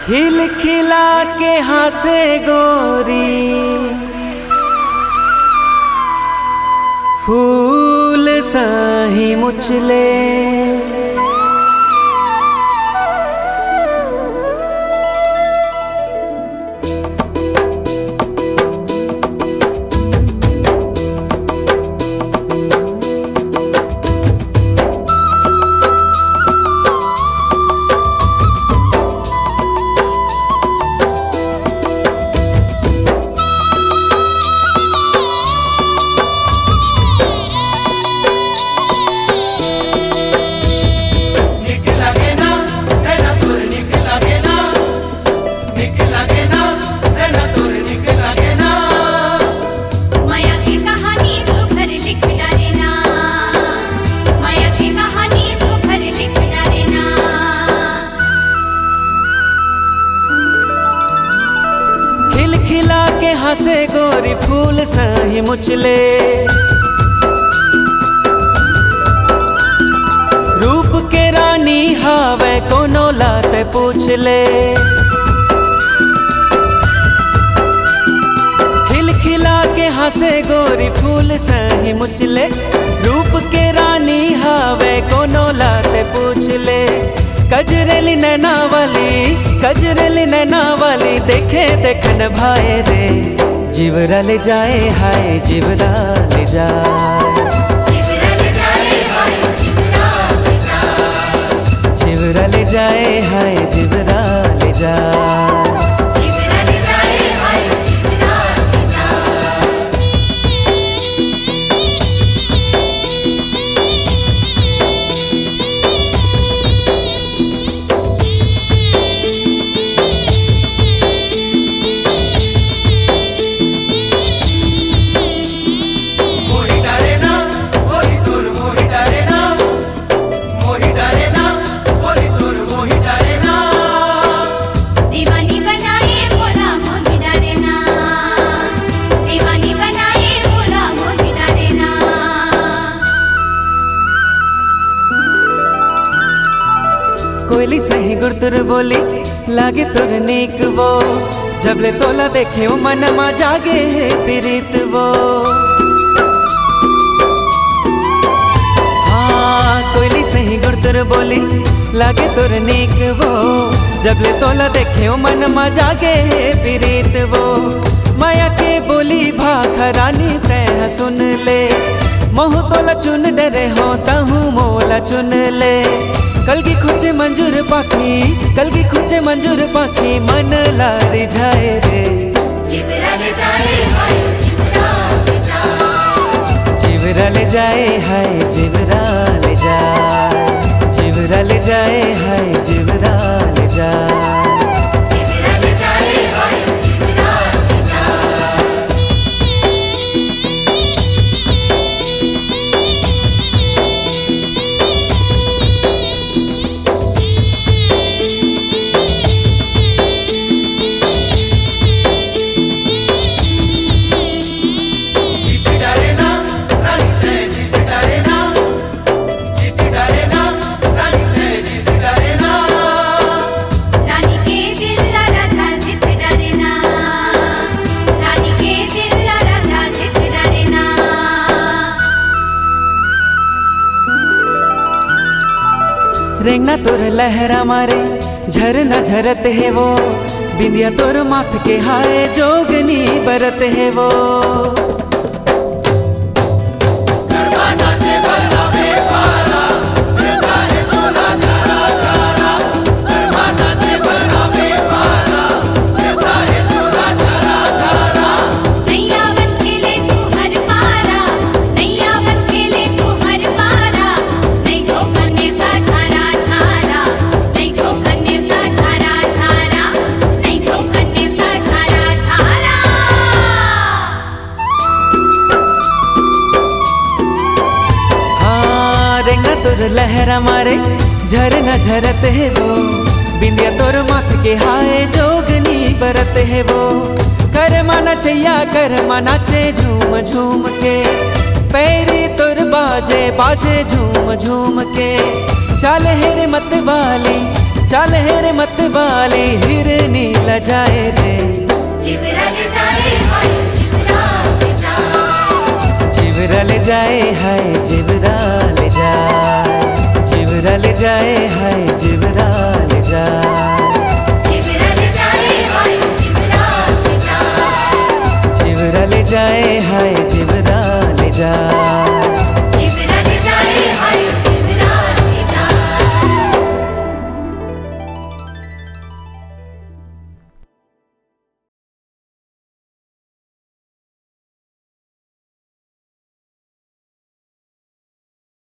खिल खिला के हंसे गोरी, फूल साही मुचले। खिला के हंसे गोरी, फूल साही मुचले। रूप के रानी हावे कोनो लाते पूछ ले। खिल खिला के हंसे गोरी, फूल साही मुचले। रूप के रानी हावे कोनो लाते पूछ ले। कजरेली नैना वाली, कजरेली नैना वाली, देखे देखन भाए रे। जीवरा ले जाए हाय, जीवरा ले जाए, जीवरा ले जाए हाय, जीवरा ले जाए, जीवरा ले जाए हाय, जीवरा ले जाए। कोयली सही गुरतुर बोली, लागे तुर नीक वो। जबले तोला देखे मन मा जागे है प्रीत वो। हाँ कोयली सही गुरतुर बोली, लागे तुर नीक वो। जबले तोला देखे मन मा जागे है प्रीत वो। माया के बोली भाखा रानी तैं सुन ले। मोह तोला चुन डरे हो तहु मोला चुन ले। कलगी खुचे मंजूर पाखी, कलगी खुचे मंजूर पाखी, मन लारी जाए रे। जीवरा ले जाए हाय, जीवरा ले जाए, जीवरा ले जाए हाय, जीवरा ले जाए, जीवरा ले जाए हाय, जीवरा ले जाए। रेंगना तोर लहरा मारे, झरना झरत है वो। बिंदिया तोर माथ के हाय, जोगनी बरत है वो। लहरा मारे, झरना झरत है वो। बिंदिया तोर माथ के हाय, जोगनी बरत है वो। कर माना चैया, कर माना चे झूम झूम के। पैरी तोर बाजे बाजे झूम झूम के। चाल है रे मत वाली, चल हेरे मत वाली हिरनी ल जाए रे, चिवरा ले जाए हाय चिवरा ले जाए, चिवरा ले जाए हाय चिवरा ले जाए, चिवरा ले जाए हाय चिवरा ले जाए, चिवरा ले जाए हाय चिवरा ले जाए, चिवरा ले जाए हाय